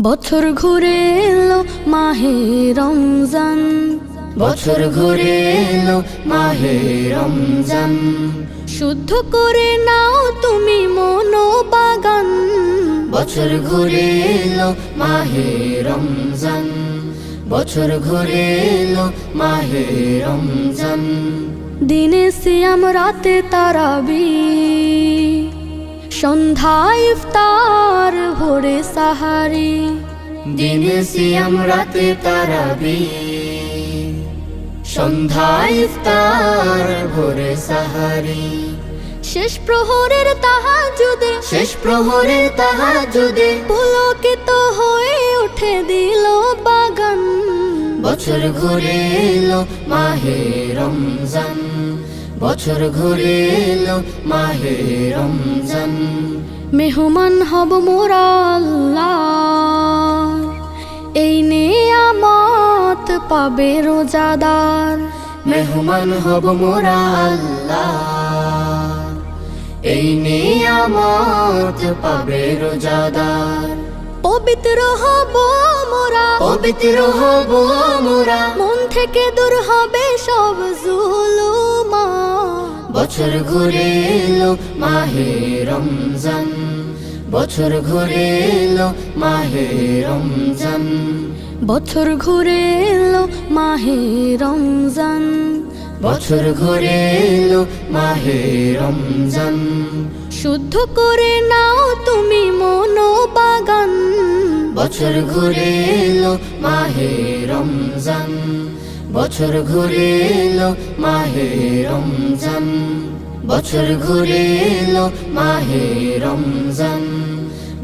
বছর ঘুরে এলো মাহে রমজান, বছর ঘুরে এলো মাহে রমজান। শুদ্ধ করে নাও তুমি মনোবাগান। বছর ঘুরে এলো মাহে রমজান, বছর ঘুরে এলো মাহে রমজান। দিনে সিয়াম রাতে তারাবি, সন্ধ্যায় ইফতার ভোরে সাহারি। দিনে সিয়াম রাতে তারাবি, সন্ধ্যায় ইফতার ভোরে সাহারি। শেষ প্রহরের তাহাজ্জুদে, শেষ প্রহরের তাহাজ্জুদে পুলকিত হয়ে উঠে দিল বাগান। বছর ঘুরে এলো মাহে রমজান, বছর ঘুরে এলো মাহে রমজান। মেহমান হব মোরা আল্লাহর, এই নেয়ামত পাবে রোজাদার। মেহমান হব মোরা আল্লাহ, এই নিয়ামত পাবে রোজাদার। পবিত্র হব মোরা, পবিত্র হব মোরা, মন থেকে দূর হবে সব জুলুমা। বছর ঘুরে এলো মাহে রমজান, বছর ঘুরে এলো মাহে রমজান। বছর ঘুরে এলো মাহে রমজান, বছর ঘুরে এলো মাহে রমজান। শুদ্ধ করে নাও তুমি মনোবাগান। বছর ঘুরে এলো মাহে রমজান, বছর ঘুরে এলো মাহে রমজান। বছর ঘুরে এলো মাহে রমজান,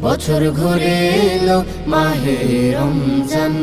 বছর ঘুরে এলো মাহে রমজান।